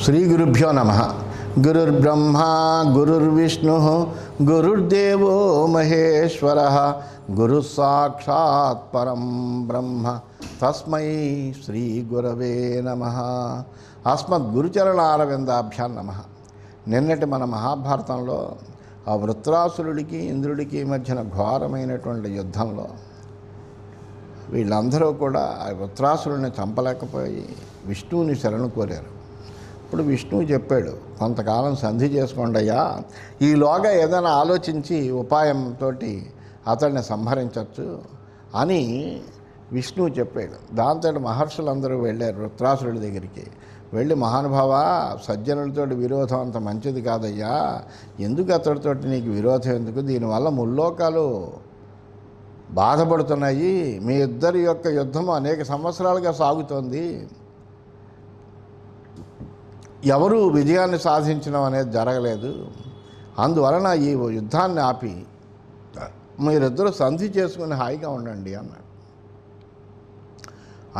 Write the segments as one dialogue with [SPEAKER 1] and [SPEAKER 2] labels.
[SPEAKER 1] శ్రీ గురుభ్యో నమః. గురుర్బ్రహ్మ గురుర్విష్ణు గురుర్దేవో మహేశ్వరః. గురు సాక్షాత్ పరం బ్రహ్మ తస్మై శ్రీ గురవే నమః. అస్మద్ గురుచరణారవిందాభ్యాం నమః. నిన్నటి మన మహాభారతంలో ఆ వృత్రాసురుడికి ఇంద్రుడికి మధ్యన ఘోరమైనటువంటి యుద్ధంలో వీళ్ళందరూ కూడా ఆ వృత్రాసురుడిని చంపలేకపోయి విష్ణువుని శరణు కోరారు. ఇప్పుడు విష్ణువు చెప్పాడు, కొంతకాలం సంధి చేసుకోండి అయ్యా, ఈలోగా ఏదైనా ఆలోచించి ఉపాయంతో అతన్ని సంహరించవచ్చు అని విష్ణువు చెప్పాడు. దాంతో మహర్షులందరూ వెళ్ళారు వృత్రాసురుడి దగ్గరికి. వెళ్ళి, మహానుభావ, సజ్జనులతో విరోధం అంత మంచిది కాదయ్యా, ఎందుకు అతడితో నీకు విరోధం ఎందుకు, దీనివల్ల ముల్లోకాలు బాధపడుతున్నాయి, మీ ఇద్దరి యొక్క యుద్ధం అనేక సంవత్సరాలుగా సాగుతోంది, ఎవరూ విజయాన్ని సాధించడం అనేది జరగలేదు, అందువలన ఈ యుద్ధాన్ని ఆపి మీరిద్దరూ సంధి చేసుకుని హాయిగా ఉండండి అన్నాడు.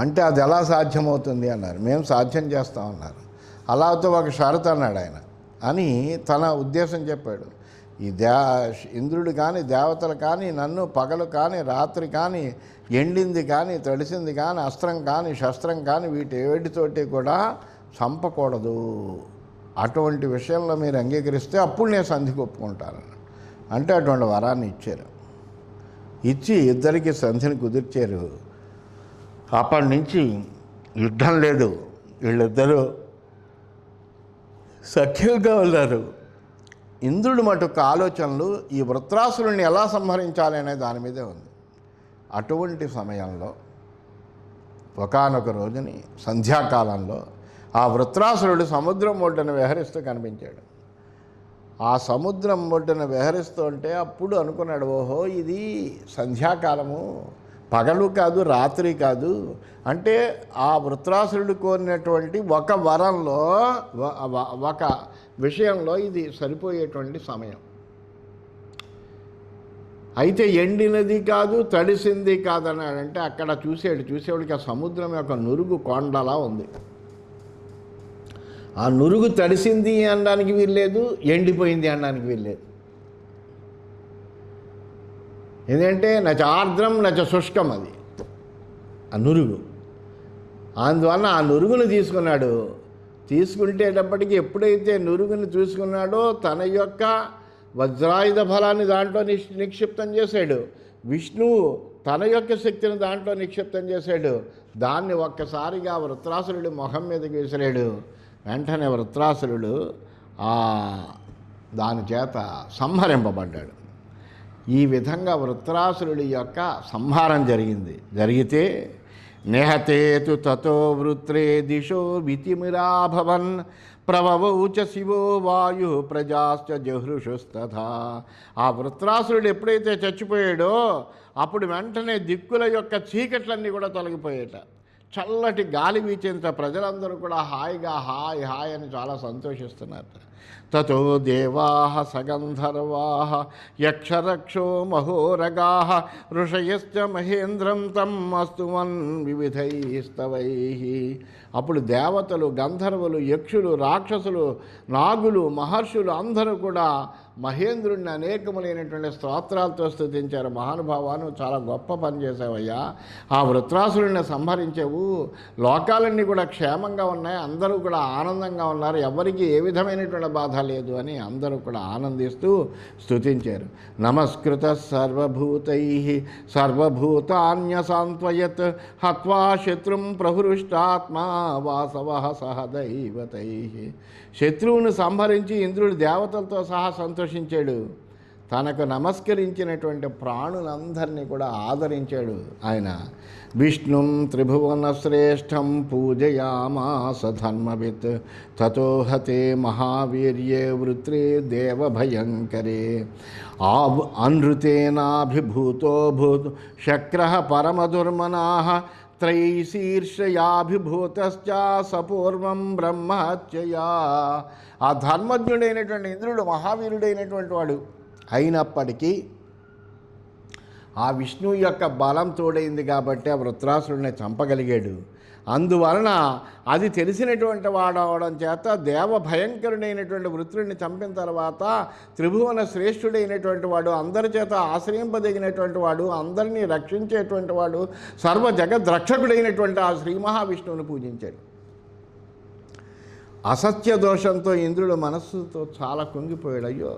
[SPEAKER 1] అంటే అది ఎలా సాధ్యమవుతుంది అన్నారు. మేము సాధ్యం చేస్తామన్నారు. అలాతో ఒక షరతు అన్నాడు ఆయన అని తన ఉద్దేశం చెప్పాడు. ఈ ఇంద్రుడు కానీ దేవతలు కానీ నన్ను పగలు కానీ రాత్రి కానీ ఎండింది కానీ తడిసింది కానీ అస్త్రం కానీ శస్త్రం కానీ వీటి ఏడితోటి కూడా చంపకూడదు, అటువంటి విషయంలో మీరు అంగీకరిస్తే అప్పుడు నేను సంధికి ఒప్పుకుంటాను అంటే అటువంటి వరాన్ని ఇచ్చారు. ఇచ్చి ఇద్దరికి సంధిని కుదిర్చారు. అప్పటి నుంచి యుద్ధం లేదు, వీళ్ళిద్దరూ సఖ్యంగా ఉన్నారు. ఇంద్రుడి మటుకు ఆలోచనలు ఈ వృత్రాసురుణ్ణి ఎలా సంహరించాలి అనే దాని మీదే ఉంది. అటువంటి సమయంలో ఒకానొక రోజుని సంధ్యాకాలంలో ఆ వృత్రాసురుడు సముద్రం ఒడ్డున విహరిస్తూ కనిపించాడు. ఆ సముద్రం ఒడ్డున విహరిస్తూ ఉంటే అప్పుడు అనుకున్నాడు, ఓహో ఇది సంధ్యాకాలము, పగలు కాదు రాత్రి కాదు, అంటే ఆ వృత్రాసురుడు కోరినటువంటి ఒక వరంలో ఒక విషయంలో ఇది సరిపోయేటువంటి సమయం. అయితే ఎండినది కాదు తడిసింది కాదన్నాడంటే అక్కడ చూసేవాడికి ఆ సముద్రం యొక్క నురుగు కొండలా ఉంది. ఆ నురుగు తడిసింది అనడానికి వీల్లేదు, ఎండిపోయింది అనడానికి వీల్లేదు. ఎందుకంటే నచ ఆర్ద్రం నచ శుష్కం అది ఆ నురుగు. అందువలన ఆ నురుగును తీసుకున్నాడు. తీసుకుంటేటప్పటికి ఎప్పుడైతే నురుగుని చూసుకున్నాడో తన యొక్క వజ్రాయుధ బలాన్ని దాంట్లో నిక్షిప్తం చేశాడు. విష్ణువు తన యొక్క శక్తిని దాంట్లో నిక్షిప్తం చేశాడు. దాన్ని ఒక్కసారిగా వృత్రాసురుడి మొహం మీదకి విసిరాడు. వెంటనే వృత్రాసురుడు దాని చేత సంహరింపబడ్డాడు. ఈ విధంగా వృత్రాసురుడి యొక్క సంహారం జరిగితే నిహతేతు తతో వృత్రే దిశో వితిమిరాభవన్ ప్రవవౌచ శివో వాయు ప్రజాశ్చ జహృషుస్తథా. ఆ వృత్రాసురుడు ఎప్పుడైతే చచ్చిపోయాడో అప్పుడు వెంటనే దిక్కుల యొక్క చీకట్లన్నీ కూడా తొలగిపోయేట. చల్లటి గాలి వీచేంత ప్రజలందరూ కూడా హాయిగా హాయ్ అని చాలా సంతోషిస్తున్నారు. తతో దేవాః సగంధర్వాః యక్షరక్షో మహోరగాః ఋషయశ్చ మహేంద్రం తం అస్తువన్ వివిధైస్తవైః. అప్పుడు దేవతలు, గంధర్వులు, యక్షులు, రాక్షసులు, నాగులు, మహర్షులు అందరూ కూడా మహేంద్రుడిని అనేకములైనటువంటి స్తోత్రాలతో స్తుతించారు. మహానుభావాను చాలా గొప్ప పని చేసావయ్యా, ఆ వృత్రాసురుడిని సంహరించావు, లోకాలన్నీ కూడా క్షేమంగా ఉన్నాయి, అందరూ కూడా ఆనందంగా ఉన్నారు, ఎవరికి ఏ విధమైనటువంటి బాధ లేదు అని అందరూ కూడా ఆనందిస్తూ స్తుతించారు. నమస్కృత సర్వభూతైః సర్వభూతాన్యసాంత్వయత్ హత్వా శత్రుం ప్రహృష్టాత్మా వాసవః సహ దైవతైః. శత్రువును సంహరించి ఇంద్రుడు దేవతలతో సహా సంతోషించాడు. తనకు నమస్కరించినటువంటి ప్రాణులందరినీ కూడా ఆదరించాడు ఆయన. విష్ణుం త్రిభువన శ్రేష్టం పూజయామాస ధర్మవిత్ తతో హతే మహావీర్యే వృత్రే దేవభయంకరే. అనృతేనాభిభూతో భూత్ శక్రః పరమదుర్మనాః త్రైశీర్షయాభిభూతశ్చ సపూర్వం బ్రహ్మహత్యయా. ఆ ధర్మజ్ఞుడైనటువంటి ఇంద్రుడు మహావీరుడైనటువంటి వాడు అయినప్పటికీ ఆ విష్ణువు యొక్క బలం తోడైంది కాబట్టి ఆ వృత్రాసురుడిని చంపగలిగాడు. అందువలన అది తెలిసినటువంటి వాడవడం చేత దేవ భయంకరుడైనటువంటి వృత్రుడిని చంపిన తర్వాత త్రిభువన శ్రేష్ఠుడైనటువంటి వాడు, అందరి చేత ఆశ్రయింపదగినటువంటి వాడు, అందరినీ రక్షించేటువంటి వాడు, సర్వ జగద్రక్షకుడైనటువంటి ఆ శ్రీ మహావిష్ణువుని పూజించాడు. అసత్య దోషంతో ఇంద్రుడు మనస్సుతో చాలా కుంగిపోయాడు. అయ్యో,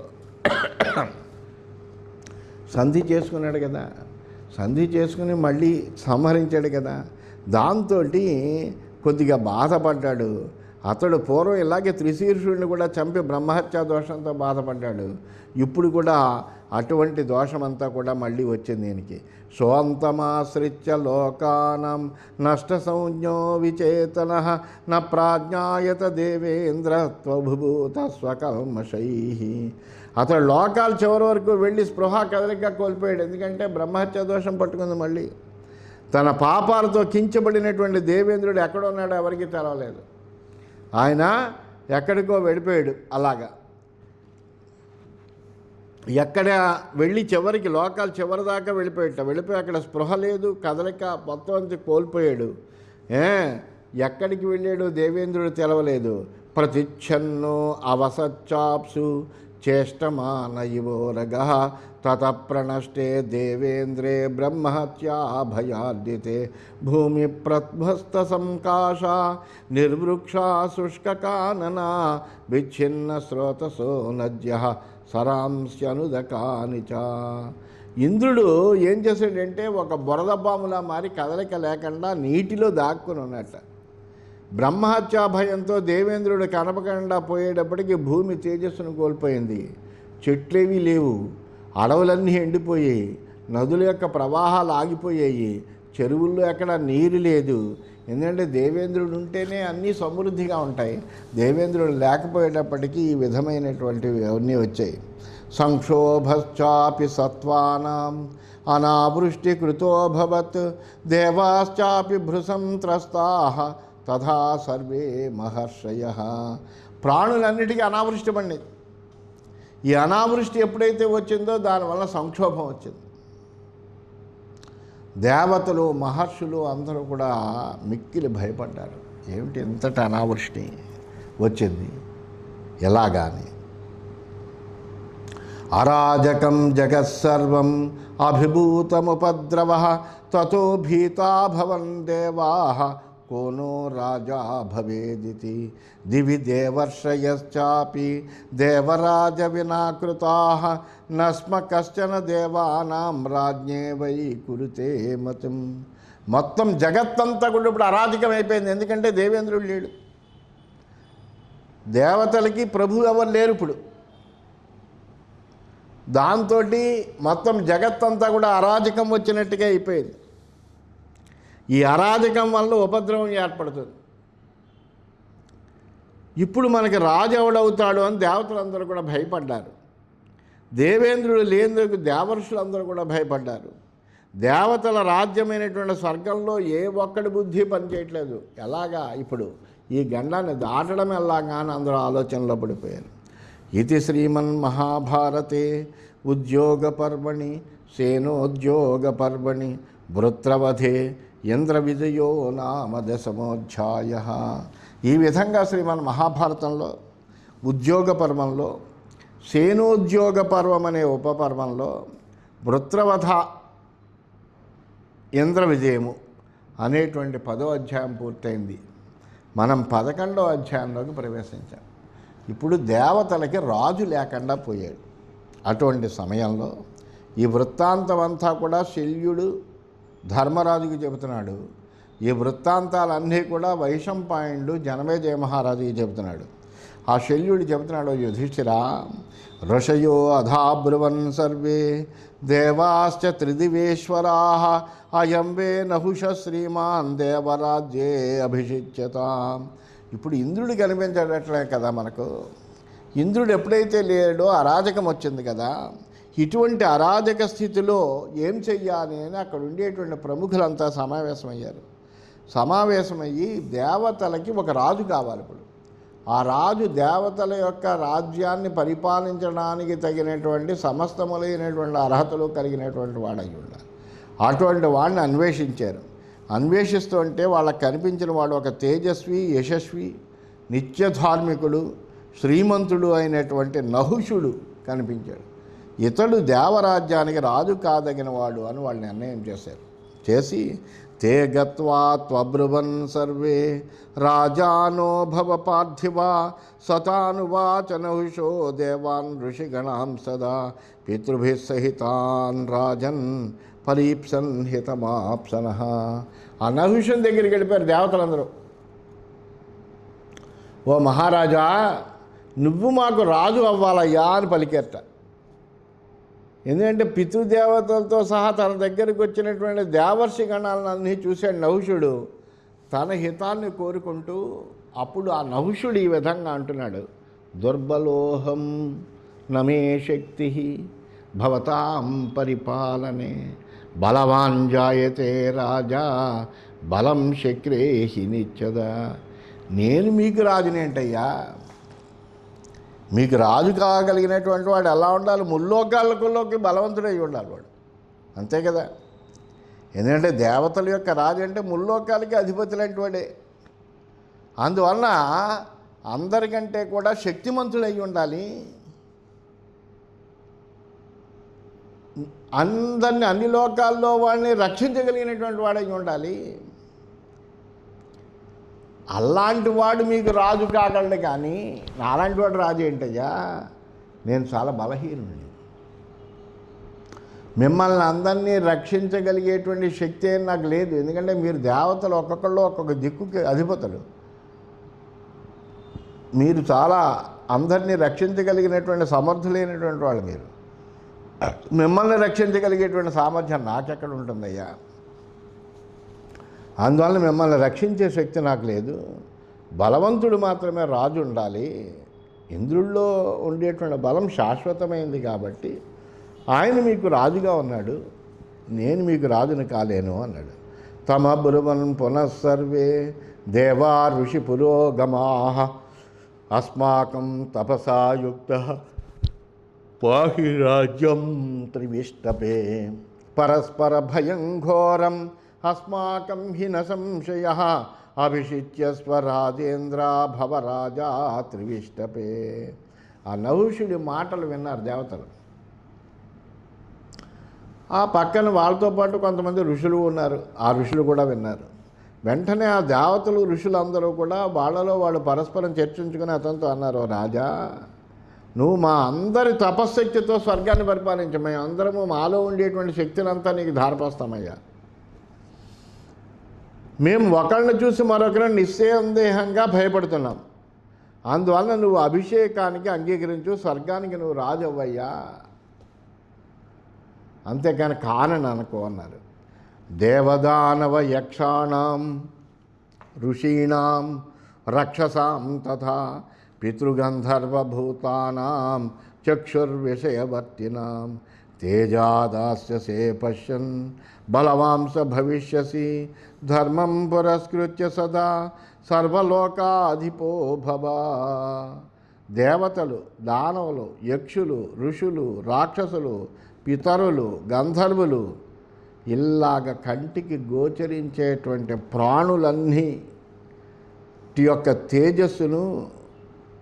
[SPEAKER 1] సంధి చేసుకున్నాడు కదా, సంధి చేసుకుని మళ్ళీ సంహరించాడు కదా, దాంతో కొద్దిగా బాధపడ్డాడు. అతడు పూర్వం ఇలాగే త్రిశీర్షుడిని కూడా చంపి బ్రహ్మహత్యా దోషంతో బాధపడ్డాడు. ఇప్పుడు కూడా అటువంటి దోషమంతా కూడా మళ్ళీ వచ్చింది దీనికి. సోంతమాశ్రిత్య లోకానం నష్ట సంజ్ఞో విచేతన న ప్రాజ్ఞాయత దేవేంద్ర త్వభుభూత స్వకల్మషై. అతడు లోకాలు చివరి వరకు వెళ్ళి స్పృహ కదలిక కోల్పోయాడు. ఎందుకంటే బ్రహ్మహత్య దోషం పట్టుకుంది. మళ్ళీ తన పాపాలతో కించబడినటువంటి దేవేంద్రుడు ఎక్కడున్నాడో ఎవరికి తెలవలేదు. ఆయన ఎక్కడికో వెళ్ళిపోయాడు. అలాగా ఎక్కడ వెళ్ళి చివరికి లోకాలు చివరి దాకా వెళ్ళిపోయి అక్కడ స్పృహ లేదు, కదలిక మొత్తం అంతా కోల్పోయాడు. ఎక్కడికి వెళ్ళాడు దేవేంద్రుడు తెలవలేదు. ప్రతిచ్ఛన్నో అవసచ్చాప్సు చేష్టమానయివోరగ తత ప్రణష్టే దేవేంద్రే బ్రహ్మహత్యా భయార్దితే భూమి ప్రధ్వస్త సంకాశ నిర్వృక్షా శుష్కకాననా విచ్ఛిన్న స్రోతసో నద్య సరాంస్యనుదకాని చ. ఇంద్రుడు ఏం చేశాడంటే ఒక బురద పాములా మారి కదలిక లేకుండా నీటిలో దాక్కుని ఉన్నట్ట. బ్రహ్మహత్యా భయంతో దేవేంద్రుడు కనపకుండా పోయేటప్పటికి భూమి తేజస్సును కోల్పోయింది. చెట్లేవి లేవు, అడవులన్నీ ఎండిపోయాయి, నదుల యొక్క ప్రవాహాలు ఆగిపోయాయి, చెరువుల్లో ఎక్కడ నీరు లేదు. ఎందుకంటే దేవేంద్రుడు ఉంటేనే అన్నీ సమృద్ధిగా ఉంటాయి. దేవేంద్రుడు లేకపోయేటప్పటికీ ఈ విధమైనటువంటివి అవన్నీ వచ్చాయి. సంక్షోభశ్చాపి సత్వానాం అనావృష్టి కృతోభవత్ దేవాశ్చాపి భృసంత్రస్తాః తథా సర్వే మహర్షయః. ప్రాణులన్నిటికీ అనావృష్టి పడింది. ఈ అనావృష్టి ఎప్పుడైతే వచ్చిందో దానివల్ల సంక్షోభం వచ్చింది. దేవతలు మహర్షులు అందరూ కూడా మిక్కిలి భయపడ్డారు. ఏమిటి ఇంతటి అనావృష్టి వచ్చింది ఎలాగాని. అరాజకం జగత్సర్వం అభిభూతముపద్రవః తతో భీతా భవన్ దేవాః कोनो राजा भवेदिति दिवि देवर्षयश्चापि देवराज विनाकृताः न स्म कश्चन देवानां राज्ञे वै कुरुते मतिं. మొత్తం జగత్తంతా కూడా ఇప్పుడు అరాజకమైపోయింది. ఎందుకంటే దేవేంద్రుడు లేడు, దేవతలకి ప్రభు ఎవరు లేరు ఇప్పుడు. దాంతో మొత్తం జగత్తంతా కూడా అరాజకం వచ్చినట్టుగా అయిపోయింది. ఈ అరాజకం వల్ల ఉపద్రవం ఏర్పడుతుంది. ఇప్పుడు మనకి రాజు ఎవడవుతాడు అని దేవతలందరూ కూడా భయపడ్డారు. దేవేంద్రుడు లేనందుకు దేవర్షులందరూ కూడా భయపడ్డారు. దేవతల రాజ్యమైనటువంటి స్వర్గంలో ఏ ఒక్కడి బుద్ధి పనిచేయట్లేదు. ఎలాగా ఇప్పుడు ఈ గండాన్ని దాటడం ఎలాగా అని అందరూ ఆలోచనలో పడిపోయారు. ఇది శ్రీమన్ మహాభారతే ఉద్యోగ పర్వణి సేనోద్యోగ పర్వణి వృత్రవధే ఇంద్ర విజయో నామ దశమోధ్యాయః. ఈ విధంగా శ్రీమన్ మహాభారతంలో ఉద్యోగ పర్వంలో, సేనోద్యోగ పర్వం అనే ఉపపర్వంలో వృత్రవధ ఇంద్ర విజయము అనేటువంటి 10వ అధ్యాయం పూర్తయింది. మనం 11వ అధ్యాయంలోకి ప్రవేశించాం. ఇప్పుడు దేవతలకి రాజు లేకుండా పోయాడు. అటువంటి సమయంలో ఈ వృత్తాంతం అంతా కూడా శల్యుడు ధర్మరాజుకి చెబుతున్నాడు. ఈ వృత్తాంతాలన్నీ కూడా వైశంపాయనుడు జనమేజయ మహారాజుకి చెబుతున్నాడు. ఆ శల్యుడు చెబుతున్నాడు, యుధిష్ఠిరా ఋషయో అధాబ్రువన్ సర్వే దేవాశ్చ త్రిదివేశ్వరాః అయం వే నహుష శ్రీమాన్ దేవరాజ్యే అభిషిచ్యతాం. ఇప్పుడు ఇంద్రుడు కనిపించేటట్లే కదా మనకు. ఇంద్రుడు ఎప్పుడైతే లేడో అరాజకం వచ్చింది కదా. ఇటువంటి అరాజక స్థితిలో ఏం చెయ్యాలి అని అక్కడ ఉండేటువంటి ప్రముఖులంతా సమావేశమయ్యారు. సమావేశమయ్యి దేవతలకి ఒక రాజు కావాలి. ఇప్పుడు ఆ రాజు దేవతల యొక్క రాజ్యాన్ని పరిపాలించడానికి తగినటువంటి సమస్తములైనటువంటి అర్హతలు కలిగినటువంటి వాడై ఉండాలి. అటువంటి వాడిని అన్వేషించారు. అన్వేషిస్తూ ఉంటే వాళ్ళకి కనిపించిన వాడు ఒక తేజస్వి, యశస్వి, నిత్యధార్మికుడు, శ్రీమంతుడు అయినటువంటి నహుషుడు కనిపించాడు. ఇతడు దేవరాజ్యానికి రాజు కాదగిన వాడు అని వాళ్ళు నిర్ణయం చేసి తే గత్వా త్వబ్రువన్ సర్వే రాజానో భవ పార్థివ సతానువాచ నహుషో దేవాన్ ఋషిగణాం సదా పితృభిः సహితాన్ రాజన్ పరీప్సన్ హితమాప్సన. ఆ నహుషుని దగ్గరికి వెళ్ళిపోయారు దేవతలందరూ. ఓ మహారాజా, నువ్వు మాకు రాజు అవ్వాలయ్యా అని పలికేరట. ఎందుకంటే పితృదేవతలతో సహా తన దగ్గరికి వచ్చినటువంటి దేవర్షి గణాలన్నీ చూశాడు నహుషుడు. తన హితాన్ని కోరుకుంటూ అప్పుడు ఆ నహుషుడు ఈ విధంగా అంటున్నాడు, దుర్బలోహం నమే శక్తి భవతాం పరిపాలనే బలవాన్ జాయతే రాజా బలం శక్రేహి నిత్యదా. నేను మీకు రాజునేంటయ్యా? మీకు రాజు కాగలిగినటువంటి వాడు ఎలా ఉండాలి? ముల్లోకాలకుల్లోకి బలవంతుడై ఉండాలి వాడు, అంతే కదా. ఎందుకంటే దేవతల యొక్క రాజు అంటే ముల్లోకాలకి అధిపతి లాంటి వాడే. అందువలన అందరికంటే కూడా శక్తిమంతుడై ఉండాలి, అందరినీ అన్ని లోకాల్లో వాడిని రక్షించగలిగినటువంటి వాడై ఉండాలి. అలాంటి వాడు మీకు రాజు కాగలడు, కానీ నాలాంటి వాడు రాజు ఏంటయ్యా? నేను చాలా బలహీనుడిని. మిమ్మల్ని అందరినీ రక్షించగలిగేటువంటి శక్తి ఏం నాకు లేదు. ఎందుకంటే మీరు దేవతలు ఒక్కొక్కళ్ళు ఒక్కొక్క దిక్కుకి అధిపతులు. మీరు చాలా అందరినీ రక్షించగలిగినటువంటి సమర్థులైనటువంటి వాళ్ళు. మీరు మిమ్మల్ని రక్షించగలిగేటువంటి సామర్థ్యం నాకెక్కడ ఉంటుందయ్యా? అందువల్ల మిమ్మల్ని రక్షించే శక్తి నాకు లేదు. బలవంతుడు మాత్రమే రాజు ఉండాలి. ఇంద్రుల్లో ఉండేటువంటి బలం శాశ్వతమైంది కాబట్టి ఆయన మీకు రాజుగా ఉన్నాడు, నేను మీకు రాజుని కాలేను అన్నాడు. తమ బ్రువన్ పునఃసర్వే దేవా ఋషి పురోగమా అస్మాకం తపసాయుక్త పాహి రాజ్యం త్రివిష్టపే పరస్పర భయం ఘోరం అస్మాకం హి న సంశయ అభిషిచ్య స్వరాజేంద్ర భవరాజా త్రివిష్టపే. ఆ నహుషుడి మాటలు విన్నారు దేవతలు. ఆ పక్కన వాళ్ళతో పాటు కొంతమంది ఋషులు ఉన్నారు. ఆ ఋషులు కూడా విన్నారు. వెంటనే ఆ దేవతలు ఋషులందరూ కూడా వాళ్ళలో వాళ్ళు పరస్పరం చర్చించుకుని అతనితో అన్నారు, రాజా, నువ్వు మా అందరి తపశ్శక్తితో స్వర్గాన్ని పరిపాలించు. మేము అందరము మాలో ఉండేటువంటి శక్తిని అంతా నీకు ధారపోస్తామయ్యా. మేము ఒకరిని చూసి మరొకరిని నిస్సందేహంగా భయపడుతున్నాం. అందువల్ల నువ్వు అభిషేకానికి అంగీకరించు, స్వర్గానికి నువ్వు రాజు అవ్వయ్యా, అంతేకాని కానని అనుకో అన్నారు. దేవదానవ యక్షాణం ఋషీణాం రక్షసాం తథా పితృగంధర్వభూతానాం చక్షుర్విషయవర్తినాం తేజాదాస్యసే పశ్యన్ బలవాంస భవిష్యసి ధర్మం పురస్కృత్య సదా సర్వలోకాధిపో భవ. దేవతలు, దానవులు, యక్షులు, ఋషులు, రాక్షసులు, పితరులు, గంధర్వులు, ఇలాగ కంటికి గోచరించేటువంటి ప్రాణులన్నీ యొక్క తేజస్సును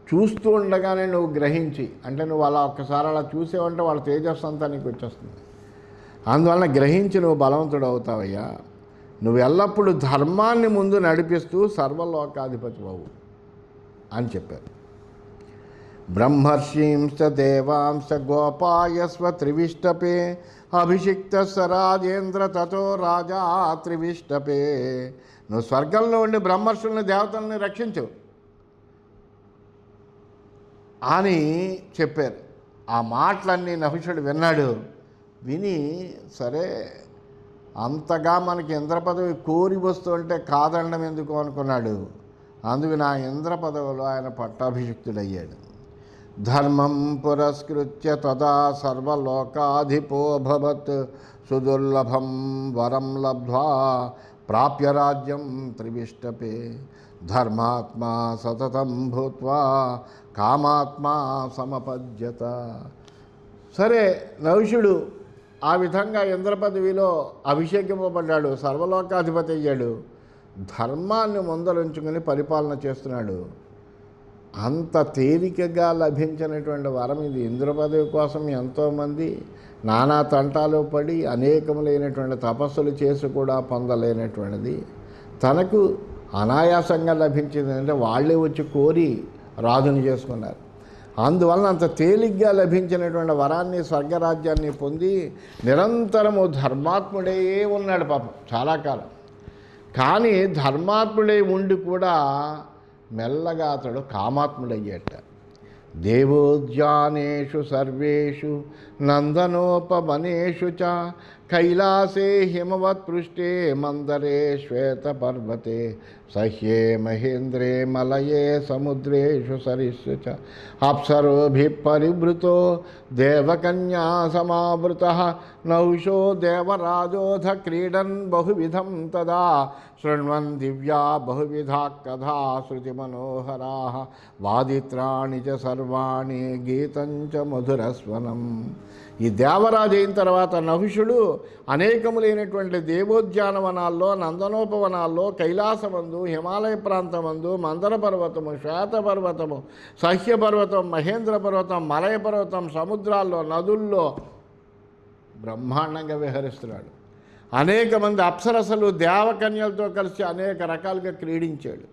[SPEAKER 1] చూస్తూ ఉండగానే నువ్వు గ్రహించి, అంటే నువ్వు అలా ఒక్కసారి అలా చూసేవంటే వాళ్ళ తేజస్సు అంతా నీకు వచ్చేస్తుంది. అందువలన గ్రహించి నువ్వు బలవంతుడు అవుతావయ్యా. నువ్వు ఎల్లప్పుడూ ధర్మాన్ని ముందు నడిపిస్తూ సర్వలోకాధిపతి అవు అని చెప్పారు. బ్రహ్మర్షింశ్చ దేవాంశ గోపాయస్వ త్రివిష్టపే అభిషిక్త సరాజేంద్ర తతో రాజా త్రివిష్టపే. నువ్వు స్వర్గంలో ఉండి బ్రహ్మర్షుల్ని, దేవతల్ని రక్షించు అని చెప్పారు. ఆ మాటలన్నీ నహుషుడు విన్నాడు. విని, సరే అంతగా మనకి ఇంద్ర పదవి కోరి వస్తుంటే కాదండం ఎందుకు అనుకున్నాడు. అందుకు నా ఇంద్ర పదవిలో ఆయన పట్టాభిషిక్తుడయ్యాడు. ధర్మం పురస్కృత్య తదా సర్వలోకాధిపోభవత్ సుదుర్లభం వరం లబ్ధ్వా ప్రాప్య రాజ్యం త్రివిష్టపే ధర్మాత్మా సతతం భూత్వా కామాత్మా సమపద్యత. సరే, నహుషుడు ఆ విధంగా ఇంద్ర పదవిలో అభిషేకింపబడ్డాడు, సర్వలోకాధిపతి అయ్యాడు, ధర్మాన్ని ముందరుంచుకొని పరిపాలన చేస్తున్నాడు. అంత తేలికగా లభించినటువంటి వరం ఇది. ఇంద్ర పదవి కోసం ఎంతోమంది నానా తంటాలు పడి అనేకములైనటువంటి తపస్సులు చేసి కూడా పొందలేనటువంటిది తనకు అనాయాసంగా లభించింది. అంటే వాళ్ళే వచ్చి కోరి రాజుని చేసుకున్నారు. అందువలన అంత తేలిగ్గా లభించినటువంటి వరాన్ని, స్వర్గరాజ్యాన్ని పొంది నిరంతరము ధర్మాత్ముడే ఉన్నాడు పాపం చాలా కాలం. కానీ ధర్మాత్ముడై ఉండి కూడా మెల్లగా అతడు కామాత్ముడయ్యేట. దేవోద్యానేషు సర్వేషు నందనోపవనేషు చ కైలాసే హిమవత్పృష్టే మందరే శ్వేతపర్వతే సహ్యే మహేంద్రే మలయే సముద్రేషు సరిస్సు చ అప్సరోభిః పరివృతో దేవకన్యా సమావృతః నౌషో దేవరాజోధ క్రీడన్ బహువిధం తదా శృణ్వన్ దివ్యా బహువిధా కథా శృతిమనోహరాః వాదిత్రాణి చ సర్వాణి గీతం చ మధురస్వనం. ఈ దేవరాజు అయిన తర్వాత నహుషుడు అనేకములైనటువంటి దేవోద్యానవనాల్లో, నందనోపవనాల్లో, కైలాసమందు, హిమాలయ ప్రాంతమందు, మందర పర్వతము, శ్వేత పర్వతము, సహ్య పర్వతం, మహేంద్ర పర్వతం, మలయ పర్వతం, సముద్రాల్లో, నదుల్లో బ్రహ్మాండంగా విహరిస్తున్నాడు. అనేక మంది అప్సరసలు దేవకన్యలతో కలిసి అనేక రకాలుగా క్రీడించాడు.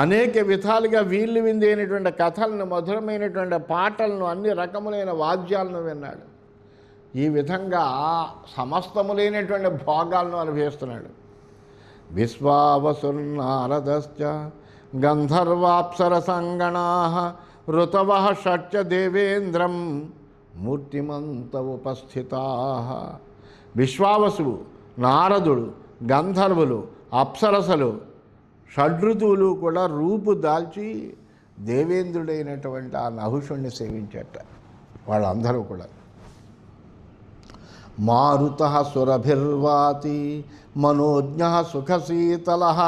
[SPEAKER 1] అనేక విధాలుగా వీళ్ళు విందైనటువంటి కథలను, మధురమైనటువంటి పాటలను, అన్ని రకములైన వాద్యాలను విన్నాడు. ఈ విధంగా సమస్తములైనటువంటి భోగాలను అనుభవిస్తున్నాడు. విశ్వావసుర్నారదశ్చ గంధర్వాప్సరసంగణాః ఋతవః షట్చ దేవేంద్రం మూర్తిమంత ఉపస్థితాః. విశ్వావసువు, నారదుడు, గంధర్వులు, అప్సరసలు, షడ్రుతువులు కూడా రూపు దాల్చి దేవేంద్రుడైనటువంటి ఆ నహుషుణ్ణి సేవించట. వాళ్ళందరూ కూడా మారుతః సురభిర్వాతి మనోజ్ఞః సుఖశీతలః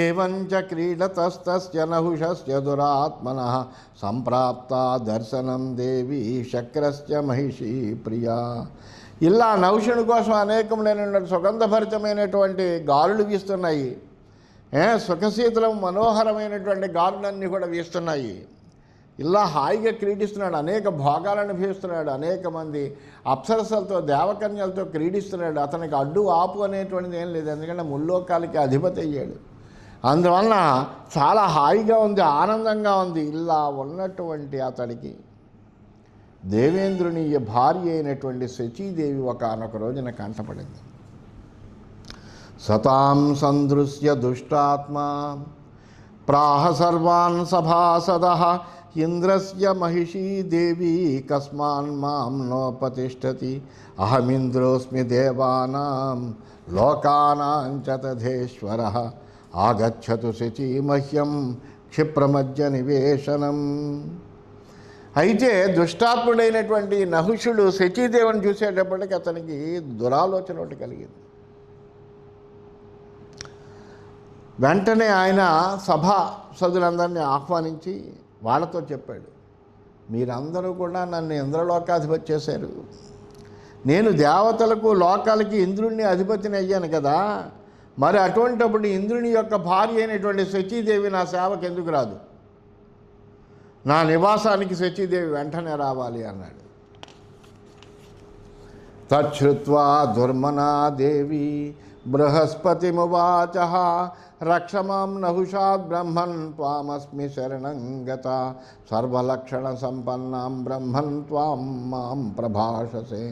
[SPEAKER 1] ఏవంచ క్రీడతస్తస్య నహుషస్య దురాత్మనః సంప్రాప్తా దర్శనం దేవి శక్రస్య మహిషీ ప్రియా. ఇలా నహుషుని కోసం అనేకములైనటువంటి సుగంధభరితమైనటువంటి గాలులు వీస్తున్నాయి. సుఖశీతలం మనోహరమైనటువంటి గాలులన్నీ కూడా వీస్తున్నాయి. ఇలా హాయిగా క్రీడిస్తున్నాడు, అనేక భోగాలను అనుభవిస్తున్నాడు, అనేక మంది అప్సరసలతో, దేవకన్యలతో క్రీడిస్తున్నాడు. అతనికి అడ్డు ఆపు అనేటువంటిది ఏం లేదు, ఎందుకంటే ముల్లోకాలకి అధిపతి అయ్యాడు. అందువలన చాలా హాయిగా ఉంది, ఆనందంగా ఉంది. ఇలా ఉన్నటువంటి అతడికి దేవేంద్రుని భార్య అయినటువంటి శచీదేవి ఒకానొక రోజున కంటపడింది. సతాం సందృశ్య దుష్టాత్మా ప్రాహ సర్వాన్ సభాసదః ఇంద్రస్య మహిషీ దేవీ కస్మాన్ మాం నోపతిష్ఠతి అహమింద్రోస్మి దేవానాం లోకానాం చ తథేశ్వరః ఆగచ్చతు శచీ మహ్యం క్షిప్రమధ్య నివేశనం. అయితే దుష్టాత్ముడైనటువంటి నహుషుడు శచీదేవిని చూసేటప్పటికి అతనికి దురాలోచన ఒకటి కలిగింది. వెంటనే ఆయన సభా సదులందరినీ ఆహ్వానించి వాళ్ళతో చెప్పాడు, మీరందరూ కూడా నన్ను ఇంద్రలోకాధిపతి చేశారు. నేను దేవతలకు, లోకాలకి ఇంద్రుడిని అధిపతిని అయ్యాను కదా. మరి అటువంటిప్పుడు ఇంద్రుని యొక్క భార్య అయినటువంటి శచీదేవి నా సేవకు ఎందుకు రాదు? నా నివాసానికి శచీదేవి వెంటనే రావాలి అన్నాడు. తచ్చుత్వా దుర్మనా దేవి బృహస్పతిమువాచ రక్షమాం నహుషాద్ బ్రహ్మన్ త్వామస్మి శరణం గత సర్వలక్షణ సంపన్నాం బ్రహ్మన్ త్వాం మాం ప్రభాషసే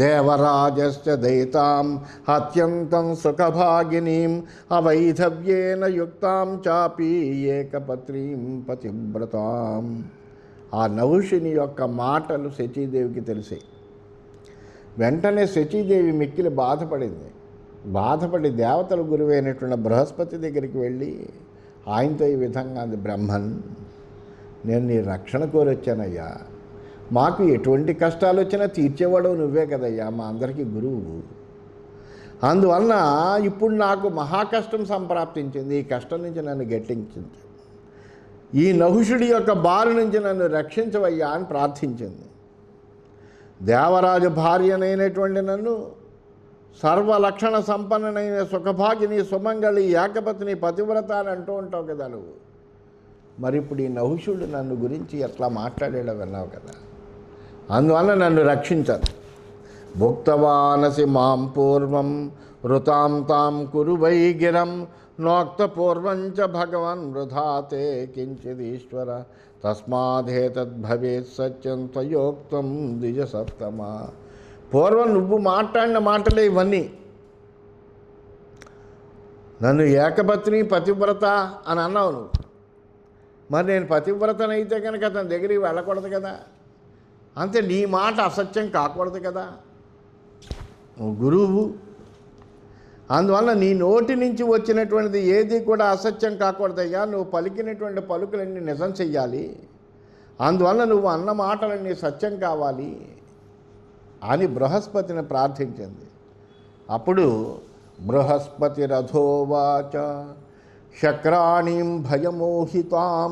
[SPEAKER 1] దేవరాజశ్చ దయితాం అత్యంతం సుఖభాగినీం అవైధవ్యేన యుక్తాం చాపి ఏకపత్రీం పతివ్రతాం. ఆ నహుషుని యొక్క మాటలు శచీదేవికి తెలిసాయి. వెంటనే శచీదేవి మిక్కిలి బాధపడి దేవతల గురువైనటువంటి బృహస్పతి దగ్గరికి వెళ్ళి ఆయనతో ఈ విధంగా అంది, బ్రహ్మన్, నేను నీ రక్షణ కోరొచ్చానయ్యా. మాకు ఎటువంటి కష్టాలు వచ్చినా తీర్చేవాడు నువ్వే కదయ్యా, మా అందరికీ గురువు. అందువలన ఇప్పుడు నాకు మహాకష్టం సంప్రాప్తించింది. ఈ కష్టం నుంచి నన్ను గట్టించింది. ఈ నహుషుడి యొక్క బారి నుంచి నన్ను రక్షించవయ్యా అని ప్రార్థించింది. దేవరాజు భార్యనైనటువంటి నన్ను, సర్వలక్షణ సంపన్ననైన సుఖభాగిని సుమంగళి ఏకపత్ని పతివ్రత అని అంటూ ఉంటావు కదా నువ్వు. మరి ఇప్పుడు ఈ నహుషుడు నన్ను గురించి ఎట్లా మాట్లాడాడో విన్నావు కదా. అందువల్ల నన్ను రక్షించదు. భుక్తవానసి మాం పూర్వం వృతాం తాం కురు వై గిరం నోక్త పూర్వంచ భగవన్ వృధాతే కించిదీశ్వర తస్మాదేతద్భవేత్ సత్యం త్వయోక్తం ద్విజసత్తమా. పూర్వం నువ్వు మాట్లాడిన మాటలే ఇవన్నీ. నన్ను ఏకపత్ని పతివ్రత అని అన్నావు నువ్వు. మరి నేను పతివ్రతనైతే కనుక అతని దగ్గరికి వెళ్ళకూడదు కదా. అంతే, నీ మాట అసత్యం కాకూడదు కదా. నువ్వు గురువు, అందువల్ల నీ నోటి నుంచి వచ్చినటువంటిది ఏది కూడా అసత్యం కాకూడదయ్యా. నువ్వు పలికినటువంటి పలుకులన్నీ నిజం చెయ్యాలి. అందువల్ల నువ్వు అన్న మాటలన్నీ సత్యం కావాలి అని బృహస్పతిని ప్రార్థించింది. అప్పుడు బృహస్పతి రథోవాచ శక్రాణీం భయమోహితాం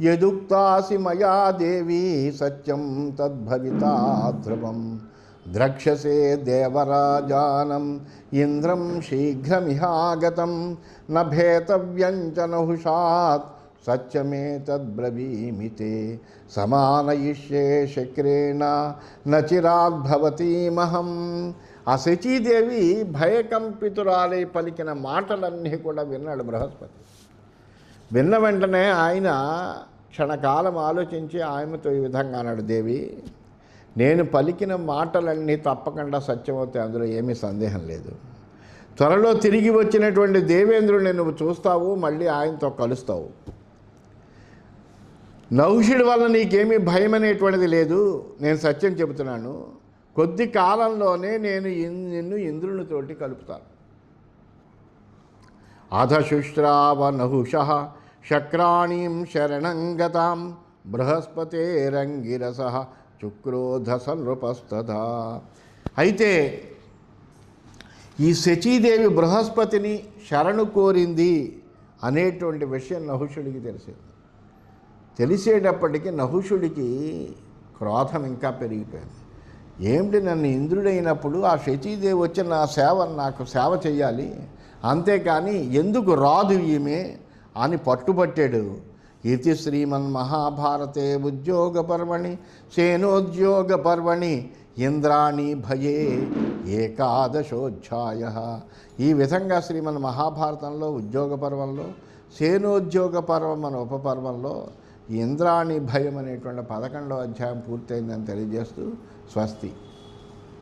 [SPEAKER 1] యదుక్తాసి మయా దేవీ సత్యం తద్భవితా ధ్రువం ద్రక్షసే దేవరాజానం ఇంద్రం శీఘ్రమిహాగతం నభేతవ్యంచ నహుషాత్ సత్యమే తద్బ్రవీమితే సమానయిష్యే శక్రేణ నచిరాద్భవతీమహం. ఆ శచీదేవి భయకంపితురాలై పలికిన మాటలన్నీ కూడా విన్నాడు బృహస్పతి. విన్న వెంటనే ఆయన క్షణకాలం ఆలోచించి ఆమెతో ఈ విధంగా అన్నాడు, దేవి, నేను పలికిన మాటలన్నీ తప్పకుండా సత్యమవుతాయి, అందులో ఏమీ సందేహం లేదు. త్వరలో తిరిగి వచ్చినటువంటి దేవేంద్రుడిని నువ్వు చూస్తావు, మళ్ళీ ఆయనతో కలుస్తావు. నహుషుడి వల్ల నీకేమీ భయం అనేటువంటిది లేదు. నేను సత్యం చెబుతున్నాను. కొద్ది కాలంలోనే నేను నిన్ను ఇంద్రునితోటి కలుపుతాను. అధశుశ్రావ నహుష శక్రాణీం శరణంగతాం బృహస్పతేరంగిరస చుక్రోధ సనృపస్తథా. అయితే ఈ శచీదేవి బృహస్పతిని శరణు కోరింది అనేటువంటి విషయం నహుషుడికి తెలిసింది. తెలిసేటప్పటికీ నహుషుడికి క్రోధం ఇంకా పెరిగిపోయింది. ఏమిటి, నన్ను ఇంద్రుడైనప్పుడు ఆ శచీదేవి వచ్చి నాకు సేవ చేయాలి, అంతేకాని ఎందుకు రాదు ఈమె అని పట్టుబట్టాడు. ఇది శ్రీమన్మహాభారతే ఉద్యోగపర్వణి సేనోద్యోగపర్వణి ఇంద్రాణి భయే ఏకాదశోధ్యాయ. ఈ విధంగా శ్రీమన్ మహాభారతంలో ఉద్యోగ పర్వంలో, సేనోద్యోగ పర్వం అనే ఉపపర్వంలో ఇంద్రాణి భయం అనేటువంటి 11వ అధ్యాయం పూర్తయిందని తెలియజేస్తూ స్వస్తి.